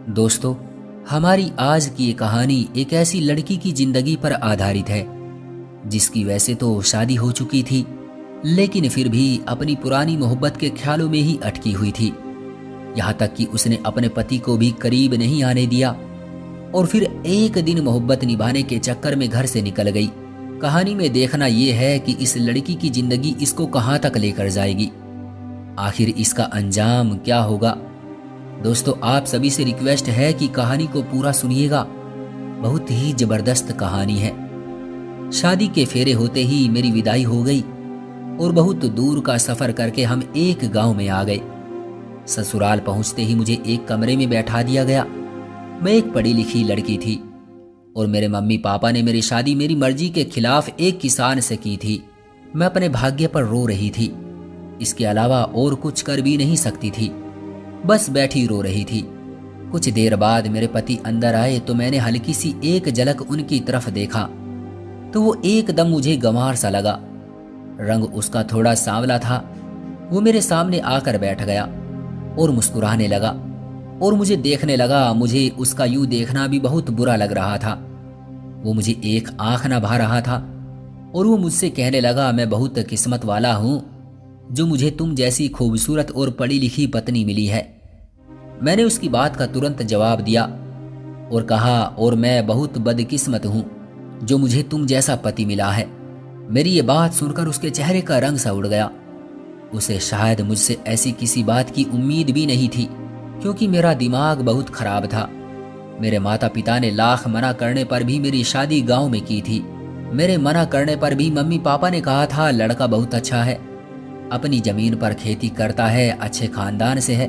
दोस्तों, हमारी आज की ये कहानी एक ऐसी लड़की की जिंदगी पर आधारित है जिसकी वैसे तो शादी हो चुकी थी, लेकिन फिर भी अपनी पुरानी मोहब्बत के ख्यालों में ही अटकी हुई थी। यहाँ तक कि उसने अपने पति को भी करीब नहीं आने दिया और फिर एक दिन मोहब्बत निभाने के चक्कर में घर से निकल गई। कहानी में देखना यह है कि इस लड़की की जिंदगी इसको कहाँ तक लेकर जाएगी, आखिर इसका अंजाम क्या होगा। दोस्तों, आप सभी से रिक्वेस्ट है कि कहानी को पूरा सुनिएगा, बहुत ही जबरदस्त कहानी है। शादी के फेरे होते ही मेरी विदाई हो गई और बहुत दूर का सफर करके हम एक गांव में आ गए। ससुराल पहुंचते ही मुझे एक कमरे में बैठा दिया गया। मैं एक पढ़ी लिखी लड़की थी और मेरे मम्मी पापा ने मेरी शादी मेरी मर्जी के खिलाफ एक किसान से की थी। मैं अपने भाग्य पर रो रही थी, इसके अलावा और कुछ कर भी नहीं सकती थी, बस बैठी रो रही थी। कुछ देर बाद मेरे पति अंदर आए तो मैंने हल्की सी एक झलक उनकी तरफ देखा तो वो एकदम मुझे गंवार सा लगा। रंग उसका थोड़ा सांवला था। वो मेरे सामने आकर बैठ गया और मुस्कुराने लगा और मुझे देखने लगा। मुझे उसका यूं देखना भी बहुत बुरा लग रहा था। वो मुझे एक आंख ना भा रहा था और वो मुझसे कहने लगा, मैं बहुत किस्मत वाला हूं जो मुझे तुम जैसी खूबसूरत और पढ़ी लिखी पत्नी मिली है। मैंने उसकी बात का तुरंत जवाब दिया और कहा, और मैं बहुत बदकिस्मत हूं जो मुझे तुम जैसा पति मिला है। मेरी ये बात सुनकर उसके चेहरे का रंग सा उड़ गया। उसे शायद मुझसे ऐसी किसी बात की उम्मीद भी नहीं थी, क्योंकि मेरा दिमाग बहुत खराब था। मेरे माता पिता ने लाख मना करने पर भी मेरी शादी गांव में की थी। मेरे मना करने पर भी मम्मी पापा ने कहा था, लड़का बहुत अच्छा है, अपनी जमीन पर खेती करता है, अच्छे खानदान से है,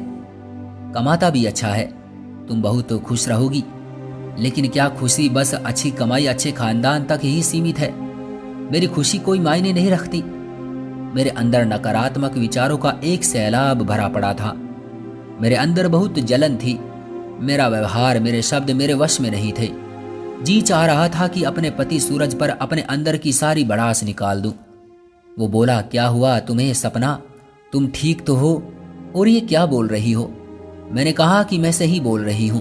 कमाता भी अच्छा है, तुम बहुत खुश रहोगी। लेकिन क्या खुशी बस अच्छी कमाई अच्छे खानदान तक ही सीमित है? मेरी खुशी कोई मायने नहीं रखती। मेरे अंदर नकारात्मक विचारों का एक सैलाब भरा पड़ा था। मेरे अंदर बहुत जलन थी। मेरा व्यवहार, मेरे शब्द मेरे वश में नहीं थे। जी चाह रहा था कि अपने पति सूरज पर अपने अंदर की सारी भड़ास निकाल दूं। वो बोला, क्या हुआ तुम्हें सपना, तुम ठीक तो हो? और ये क्या बोल रही हो? मैंने कहा कि मैं सही बोल रही हूं,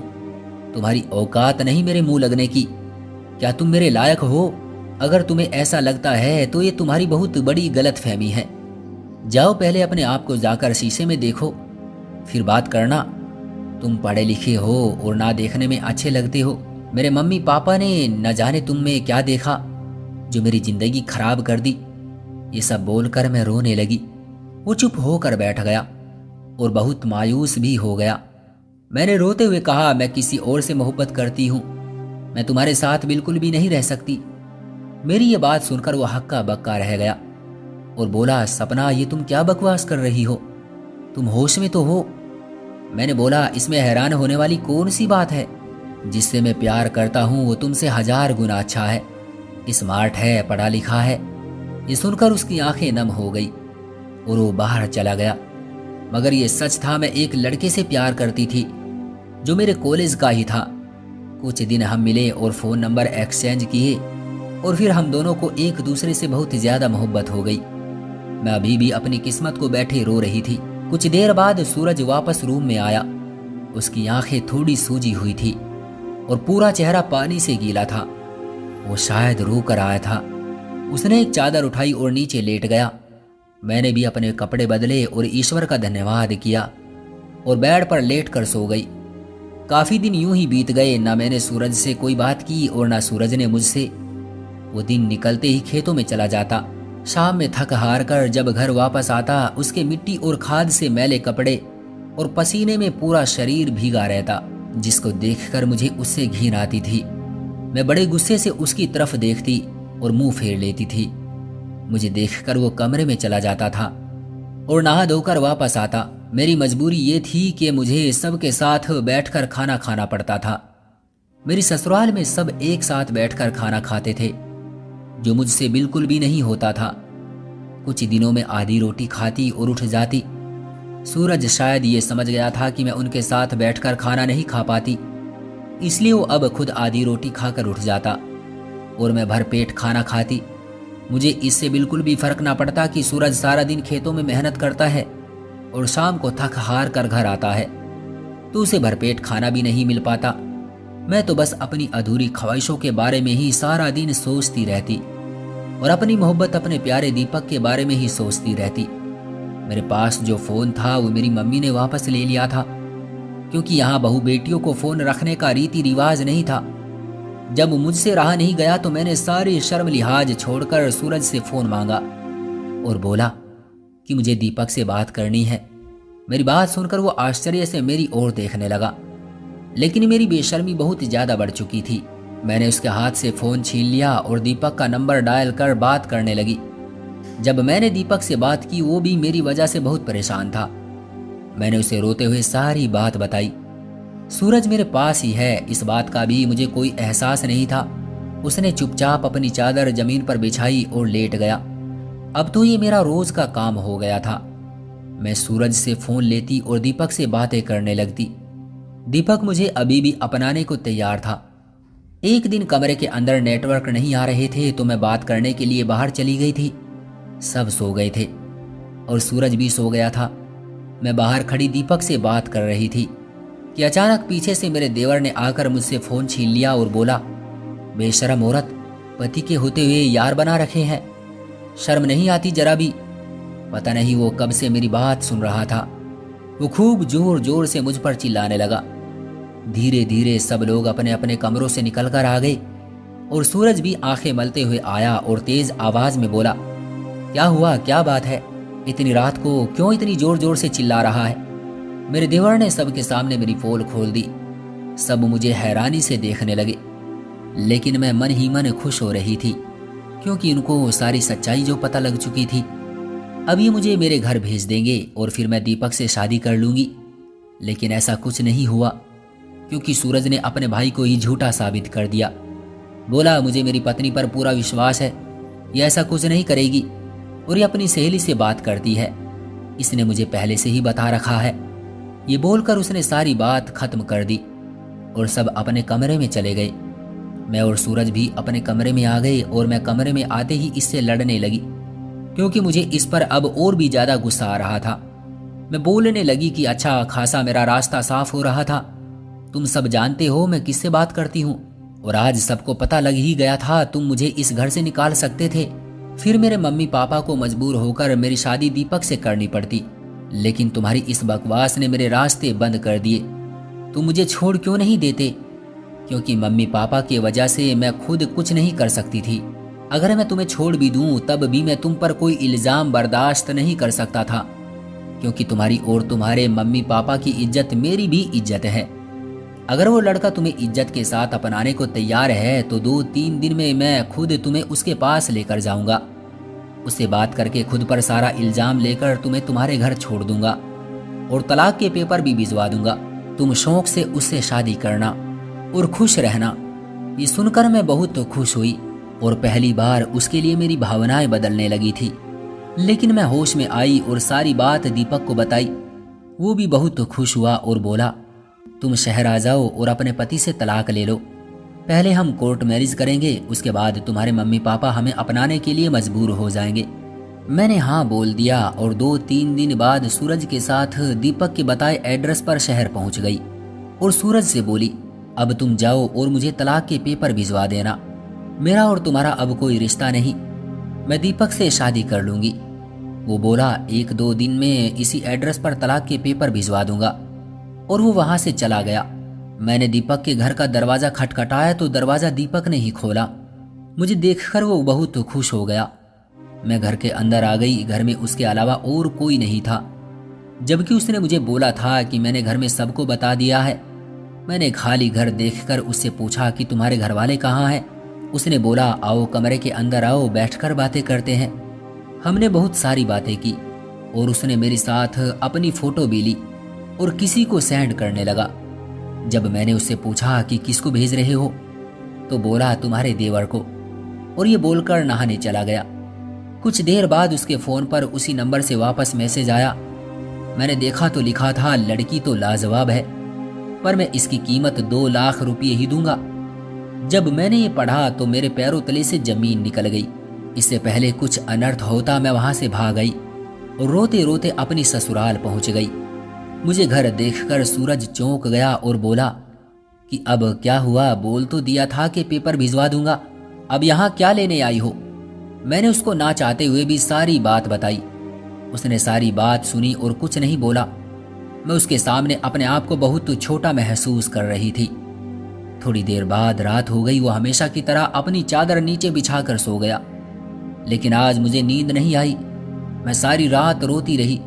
तुम्हारी औकात नहीं मेरे मुंह लगने की। क्या तुम मेरे लायक हो? अगर तुम्हें ऐसा लगता है तो ये तुम्हारी बहुत बड़ी गलतफहमी है। जाओ पहले अपने आप को जाकर शीशे में देखो, फिर बात करना। तुम पढ़े लिखे हो और ना देखने में अच्छे लगते हो। मेरे मम्मी पापा ने न जाने तुम में क्या देखा जो मेरी जिंदगी खराब कर दी। ये सब बोलकर मैं रोने लगी। वो चुप होकर बैठ गया और बहुत मायूस भी हो गया। मैंने रोते हुए कहा, मैं किसी और से मोहब्बत करती हूँ, मैं तुम्हारे साथ बिल्कुल भी नहीं रह सकती। मेरी ये बात सुनकर वो हक्का बक्का रह गया और बोला, सपना ये तुम क्या बकवास कर रही हो, तुम होश में तो हो? मैंने बोला, इसमें हैरान होने वाली कौन सी बात है? जिससे मैं प्यार करता हूँ वो तुमसे 1000 गुना अच्छा है, स्मार्ट है, पढ़ा लिखा है। ये सुनकर उसकी आंखें नम हो गई और वो बाहर चला गया। मगर ये सच था, मैं एक लड़के से प्यार करती थी जो मेरे कॉलेज का ही था। कुछ दिन हम मिले और फ़ोन नंबर एक्सचेंज किए और फिर हम दोनों को एक दूसरे से बहुत ज़्यादा मोहब्बत हो गई। मैं अभी भी अपनी किस्मत को बैठे रो रही थी। कुछ देर बाद सूरज वापस रूम में आया। उसकी आंखें थोड़ी सूजी हुई थी और पूरा चेहरा पानी से गीला था। वो शायद रो कर आया था। उसने एक चादर उठाई और नीचे लेट गया। मैंने भी अपने कपड़े बदले और ईश्वर का धन्यवाद किया और बेड पर लेट कर सो गई। काफी दिन यूं ही बीत गए, ना मैंने सूरज से कोई बात की और ना सूरज ने मुझसे। वो दिन निकलते ही खेतों में चला जाता। शाम में थक हार कर जब घर वापस आता, उसके मिट्टी और खाद से मैले कपड़े और पसीने में पूरा शरीर भीगा रहता, जिसको देखकर मुझे उससे घिन आती थी। मैं बड़े गुस्से से उसकी तरफ देखती और मुंह फेर लेती थी। मुझे देखकर वो कमरे में चला जाता था और नहा धोकर वापस आता। मेरी मजबूरी ये थी कि मुझे सबके साथ बैठकर खाना खाना पड़ता था। मेरी ससुराल में सब एक साथ बैठकर खाना खाते थे, जो मुझसे बिल्कुल भी नहीं होता था। कुछ दिनों में आधी रोटी खाती और उठ जाती। सूरज शायद ये समझ गया था कि मैं उनके साथ बैठकर खाना नहीं खा पाती, इसलिए वो अब खुद आधी रोटी खाकर उठ जाता और मैं भर पेट खाना खाती। मुझे इससे बिल्कुल भी फर्क ना पड़ता कि सूरज सारा दिन खेतों में मेहनत करता है और शाम को थक हार कर घर आता है। तो उसे भरपेट खाना भी नहीं मिल पाता। मैं तो बस अपनी अधूरी ख्वाहिशों के बारे में ही सारा दिन सोचती रहती और अपनी मोहब्बत अपने प्यारे दीपक के बारे में ही सोचती रहती। मेरे पास जो फ़ोन था वो मेरी मम्मी ने वापस ले लिया था, क्योंकि यहाँ बहू बेटियों को फ़ोन रखने का रीति रिवाज नहीं था। जब मुझसे रहा नहीं गया तो मैंने सारी शर्म लिहाज छोड़कर सूरज से फ़ोन मांगा और बोला कि मुझे दीपक से बात करनी है। मेरी बात सुनकर वो आश्चर्य से मेरी ओर देखने लगा, लेकिन मेरी बेशर्मी बहुत ज़्यादा बढ़ चुकी थी। मैंने उसके हाथ से फ़ोन छीन लिया और दीपक का नंबर डायल कर बात करने लगी। जब मैंने दीपक से बात की वो भी मेरी वजह से बहुत परेशान था। मैंने उसे रोते हुए सारी बात बताई। सूरज मेरे पास ही है, इस बात का भी मुझे कोई एहसास नहीं था। उसने चुपचाप अपनी चादर जमीन पर बिछाई और लेट गया। अब तो ये मेरा रोज का काम हो गया था। मैं सूरज से फ़ोन लेती और दीपक से बातें करने लगती। दीपक मुझे अभी भी अपनाने को तैयार था। एक दिन कमरे के अंदर नेटवर्क नहीं आ रहे थे तो मैं बात करने के लिए बाहर चली गई थी। सब सो गए थे और सूरज भी सो गया था। मैं बाहर खड़ी दीपक से बात कर रही थी कि अचानक पीछे से मेरे देवर ने आकर मुझसे फ़ोन छीन लिया और बोला, बेशरम औरत, पति के होते हुए यार बना रखे हैं, शर्म नहीं आती जरा भी। पता नहीं वो कब से मेरी बात सुन रहा था। वो खूब जोर जोर से मुझ पर चिल्लाने लगा। धीरे धीरे सब लोग अपने अपने कमरों से निकल कर आ गए और सूरज भी आंखें मलते हुए आया और तेज आवाज में बोला, क्या हुआ, क्या बात है, इतनी रात को क्यों इतनी जोर जोर से चिल्ला रहा है। मेरे देवर ने सबके सामने मेरी पोल खोल दी। सब मुझे हैरानी से देखने लगे, लेकिन मैं मन ही मन खुश हो रही थी, क्योंकि उनको सारी सच्चाई जो पता लग चुकी थी। अब ये मुझे मेरे घर भेज देंगे और फिर मैं दीपक से शादी कर लूंगी। लेकिन ऐसा कुछ नहीं हुआ, क्योंकि सूरज ने अपने भाई को ही झूठा साबित कर दिया। बोला, मुझे मेरी पत्नी पर पूरा विश्वास है, ये ऐसा कुछ नहीं करेगी और ये अपनी सहेली से बात करती है, इसने मुझे पहले से ही बता रखा है। ये बोलकर उसने सारी बात खत्म कर दी और सब अपने कमरे में चले गए। मैं और सूरज भी अपने कमरे में आ गए और मैं कमरे में आते ही इससे लड़ने लगी, क्योंकि मुझे इस पर अब और भी ज्यादा गुस्सा आ रहा था। मैं बोलने लगी कि अच्छा खासा मेरा रास्ता साफ हो रहा था, तुम सब जानते हो मैं किससे बात करती हूँ, और आज सबको पता लग ही गया था तुम मुझे इस घर से निकाल सकते थे। फिर मेरे मम्मी पापा को मजबूर होकर मेरी शादी दीपक से करनी पड़ती, लेकिन तुम्हारी इस बकवास ने मेरे रास्ते बंद कर दिए। तुम मुझे छोड़ क्यों नहीं देते? क्योंकि मम्मी पापा की वजह से मैं खुद कुछ नहीं कर सकती थी। अगर मैं तुम्हें छोड़ भी दूं तब भी मैं तुम पर कोई इल्जाम बर्दाश्त नहीं कर सकता था, क्योंकि तुम्हारी और तुम्हारे मम्मी पापा की इज्जत मेरी भी इज्जत है। अगर वो लड़का तुम्हें इज्जत के साथ अपनाने को तैयार है तो 2-3 दिन में मैं खुद तुम्हें उसके पास लेकर जाऊंगा। उससे बात करके खुद पर सारा इल्जाम लेकर तुम्हें तुम्हारे घर छोड़ दूंगा और तलाक के पेपर भी भिजवा दूंगा। तुम शौक से उससे शादी करना और खुश रहना। ये सुनकर मैं बहुत खुश हुई और पहली बार उसके लिए मेरी भावनाएं बदलने लगी थी। लेकिन मैं होश में आई और सारी बात दीपक को बताई। वो भी बहुत खुश हुआ और बोला, तुम शहर आ जाओ और अपने पति से तलाक ले लो। पहले हम कोर्ट मैरिज करेंगे, उसके बाद तुम्हारे मम्मी पापा हमें अपनाने के लिए मजबूर हो जाएंगे। मैंने हाँ बोल दिया और 2-3 दिन बाद सूरज के साथ दीपक के बताए एड्रेस पर शहर पहुंच गई और सूरज से बोली, अब तुम जाओ और मुझे तलाक के पेपर भिजवा देना। मेरा और तुम्हारा अब कोई रिश्ता नहीं, मैं दीपक से शादी कर लूंगी। वो बोला, 1-2 दिन में इसी एड्रेस पर तलाक के पेपर भिजवा दूंगा, और वो वहां से चला गया। मैंने दीपक के घर का दरवाजा खटखटाया तो दरवाजा दीपक ने ही खोला। मुझे देखकर वो बहुत खुश हो गया। मैं घर के अंदर आ गई। घर में उसके अलावा और कोई नहीं था, जबकि उसने मुझे बोला था कि मैंने घर में सबको बता दिया है। मैंने खाली घर देखकर उससे पूछा कि तुम्हारे घर वाले कहाँ हैं? उसने बोला, आओ कमरे के अंदर आओ, बैठकर बातें करते हैं। हमने बहुत सारी बातें की और उसने मेरे साथ अपनी फोटो भी ली और किसी को सेंड करने लगा। जब मैंने उससे पूछा कि किसको भेज रहे हो, तो बोला तुम्हारे देवर को, और ये बोलकर नहाने चला गया। कुछ देर बाद उसके फोन पर उसी नंबर से वापस मैसेज आया। मैंने देखा तो लिखा था, लड़की तो लाजवाब है, पर मैं इसकी कीमत 2 लाख रुपये ही दूंगा। जब मैंने ये पढ़ा तो मेरे पैरों तले से जमीन निकल गई। इससे पहले कुछ अनर्थ होता मैं वहां से भाग गई और रोते रोते अपनी ससुराल पहुंच गई। मुझे घर देखकर सूरज चौंक गया और बोला कि अब क्या हुआ, बोल तो दिया था कि पेपर भिजवा दूंगा, अब यहाँ क्या लेने आई हो। मैंने उसको ना चाहते हुए भी सारी बात बताई। उसने सारी बात सुनी और कुछ नहीं बोला। मैं उसके सामने अपने आप को बहुत छोटा महसूस कर रही थी। थोड़ी देर बाद रात हो गई। वो हमेशा की तरह अपनी चादर नीचे बिछाकर सो गया, लेकिन आज मुझे नींद नहीं आई। मैं सारी रात रोती रही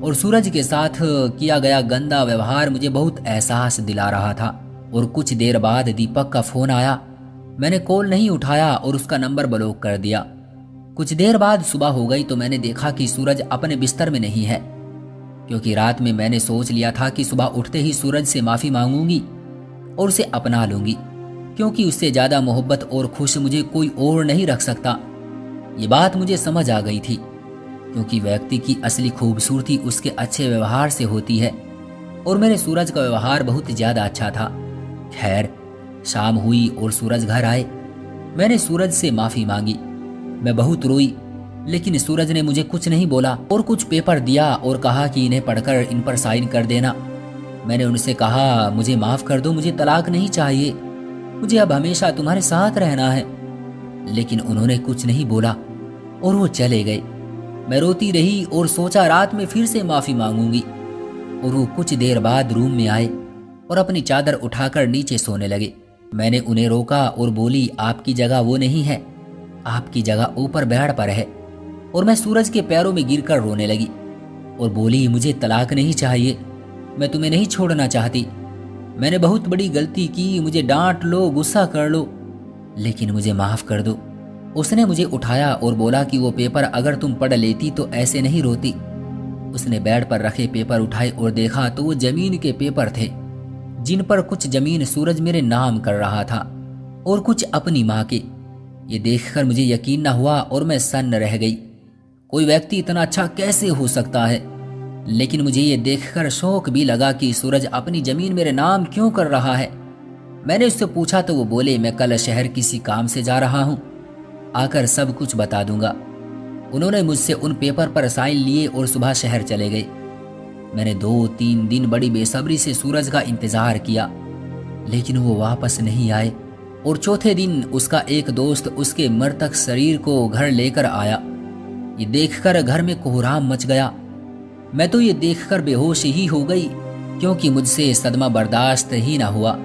और सूरज के साथ किया गया गंदा व्यवहार मुझे बहुत एहसास दिला रहा था। और कुछ देर बाद दीपक का फोन आया। मैंने कॉल नहीं उठाया और उसका नंबर ब्लॉक कर दिया। कुछ देर बाद सुबह हो गई तो मैंने देखा कि सूरज अपने बिस्तर में नहीं है, क्योंकि रात में मैंने सोच लिया था कि सुबह उठते ही सूरज से माफी मांगूंगी और उसे अपना लूंगी, क्योंकि उससे ज्यादा मोहब्बत और खुश मुझे कोई और नहीं रख सकता। ये बात मुझे समझ आ गई थी, क्योंकि व्यक्ति की असली खूबसूरती उसके अच्छे व्यवहार से होती है और मेरे सूरज का व्यवहार बहुत ज्यादा अच्छा था। खैर, शाम हुई और सूरज घर आए। मैंने सूरज से माफी मांगी। मैं बहुत रोई, लेकिन सूरज ने मुझे कुछ नहीं बोला और कुछ पेपर दिया और कहा कि इन्हें पढ़कर इन पर साइन कर देना। मैंने उनसे कहा, मुझे माफ कर दो, मुझे तलाक नहीं चाहिए, मुझे अब हमेशा तुम्हारे साथ रहना है। लेकिन उन्होंने कुछ नहीं बोला और वो चले गए। मैं रोती रही और सोचा रात में फिर से माफी मांगूंगी। और वो कुछ देर बाद रूम में आए और अपनी चादर उठाकर नीचे सोने लगे। मैंने उन्हें रोका और बोली, आपकी जगह वो नहीं है, आपकी जगह ऊपर बेड पर है। और मैं सूरज के पैरों में गिरकर रोने लगी और बोली, मुझे तलाक नहीं चाहिए, मैं तुम्हें नहीं छोड़ना चाहती। मैंने बहुत बड़ी गलती की, मुझे डांट लो, गुस्सा कर लो, लेकिन मुझे माफ कर दो। उसने मुझे उठाया और बोला कि वो पेपर अगर तुम पढ़ लेती तो ऐसे नहीं रोती। उसने बेड पर रखे पेपर उठाए और देखा तो वो जमीन के पेपर थे, जिन पर कुछ जमीन सूरज मेरे नाम कर रहा था और कुछ अपनी माँ के। ये देखकर मुझे यकीन न हुआ और मैं सन्न रह गई। कोई व्यक्ति इतना अच्छा कैसे हो सकता है? लेकिन मुझे ये देखकर शौक भी लगा कि सूरज अपनी जमीन मेरे नाम क्यों कर रहा है। मैंने उससे पूछा तो वो बोले, मैं कल शहर किसी काम से जा रहा हूँ, आकर सब कुछ बता दूंगा। उन्होंने मुझसे उन पेपर पर साइन लिए और सुबह शहर चले गए। मैंने 2-3 दिन बड़ी बेसब्री से सूरज का इंतजार किया, लेकिन वो वापस नहीं आए। और चौथे दिन उसका एक दोस्त उसके मृतक शरीर को घर लेकर आया। ये देखकर घर में कोहराम मच गया। मैं तो ये देखकर बेहोश ही हो गई, क्योंकि मुझसे सदमा बर्दाश्त ही ना हुआ।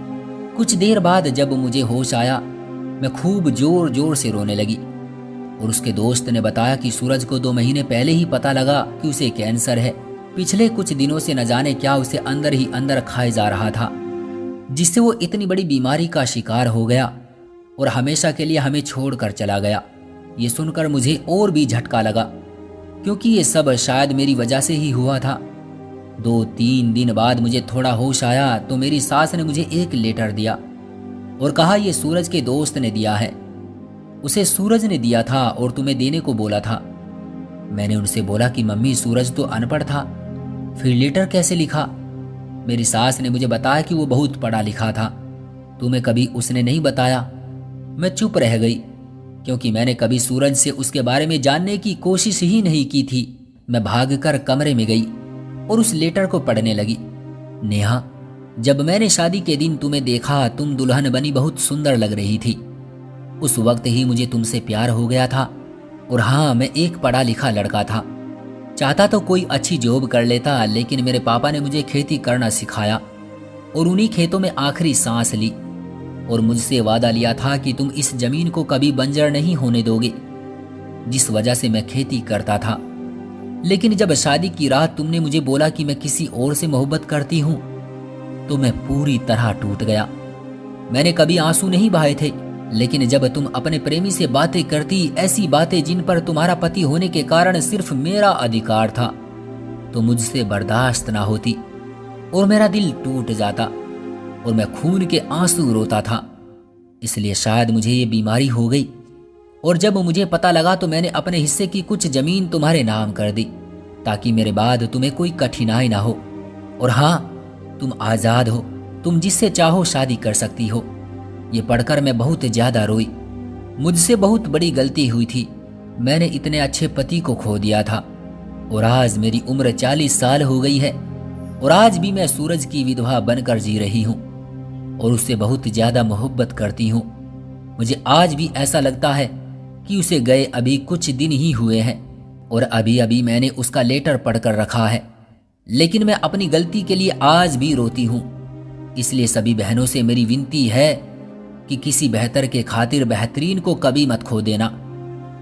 कुछ देर बाद जब मुझे होश आया, मैं खूब जोर जोर से रोने लगी और उसके दोस्त ने बताया कि सूरज को 2 महीने पहले ही पता लगा कि उसे कैंसर है। पिछले कुछ दिनों से न जाने क्या उसे अंदर ही अंदर खाए जा रहा था, जिससे वो इतनी बड़ी बीमारी का शिकार हो गया और हमेशा के लिए हमें छोड़कर चला गया। ये सुनकर मुझे और भी झटका लगा, क्योंकि ये सब शायद मेरी वजह से ही हुआ था। 2-3 दिन बाद मुझे थोड़ा होश आया तो मेरी सास ने मुझे एक लेटर दिया और कहा, ये सूरज के दोस्त ने दिया है, उसे सूरज ने दिया था और तुम्हें देने को बोला था। मैंने उनसे बोला कि मम्मी, सूरज तो अनपढ़ था, फिर लेटर कैसे लिखा? मेरी सास ने मुझे बताया कि वो बहुत पढ़ा लिखा था, तुम्हें कभी उसने नहीं बताया। मैं चुप रह गई, क्योंकि मैंने कभी सूरज से उसके बारे में जानने की कोशिश ही नहीं की थी। मैं भागकर कमरे में गई और उस लेटर को पढ़ने लगी। नेहा, जब मैंने शादी के दिन तुम्हें देखा, तुम दुल्हन बनी बहुत सुंदर लग रही थी। उस वक्त ही मुझे तुमसे प्यार हो गया था। और हाँ, मैं एक पढ़ा लिखा लड़का था, चाहता तो कोई अच्छी जॉब कर लेता, लेकिन मेरे पापा ने मुझे खेती करना सिखाया और उन्हीं खेतों में आखिरी सांस ली और मुझसे वादा लिया था कि तुम इस जमीन को कभी बंजर नहीं होने दोगे, जिस वजह से मैं खेती करता था। लेकिन जब शादी की रात तुमने मुझे बोला कि मैं किसी और से मोहब्बत करती हूँ, तो मैं पूरी तरह टूट गया। मैंने कभी आंसू नहीं बहाए थे, लेकिन जब तुम अपने प्रेमी से बातें करती, ऐसी बातें जिन पर तुम्हारा पति होने के कारण सिर्फ मेरा अधिकार था, तो मुझसे बर्दाश्त ना होती और मेरा दिल टूट जाता और मैं खून के आंसू रोता था। इसलिए शायद मुझे ये बीमारी हो गई। और जब मुझे पता लगा तो मैंने अपने हिस्से की कुछ जमीन तुम्हारे नाम कर दी, ताकि मेरे बाद तुम्हें कोई कठिनाई ना हो। और हाँ, तुम आजाद हो, तुम जिससे चाहो शादी कर सकती हो। ये पढ़कर मैं बहुत ज्यादा रोई। मुझसे बहुत बड़ी गलती हुई थी, मैंने इतने अच्छे पति को खो दिया था और आज मेरी उम्र 40 साल हो गई है और आज भी मैं सूरज की विधवा बनकर जी रही हूँ और उससे बहुत ज्यादा मोहब्बत करती हूँ। मुझे आज भी ऐसा लगता है कि उसे गए अभी कुछ दिन ही हुए हैं और अभी अभी मैंने उसका लेटर पढ़कर रखा है, लेकिन मैं अपनी गलती के लिए आज भी रोती हूँ। इसलिए सभी बहनों से मेरी विनती है कि किसी बेहतर के खातिर बेहतरीन को कभी मत खो देना,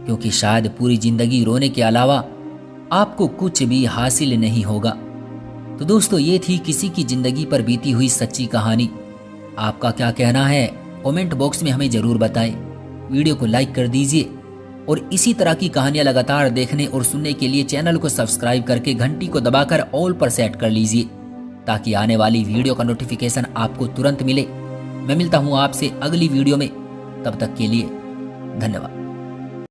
क्योंकि शायद पूरी जिंदगी रोने के अलावा आपको कुछ भी हासिल नहीं होगा। तो दोस्तों, ये थी किसी की जिंदगी पर बीती हुई सच्ची कहानी। आपका क्या कहना है कमेंट बॉक्स में हमें जरूर बताएं। वीडियो को लाइक कर दीजिए और इसी तरह की कहानियां लगातार देखने और सुनने के लिए चैनल को सब्सक्राइब करके घंटी को दबाकर ऑल पर सेट कर लीजिए, ताकि आने वाली वीडियो का नोटिफिकेशन आपको तुरंत मिले। मैं मिलता हूं आपसे अगली वीडियो में, तब तक के लिए धन्यवाद।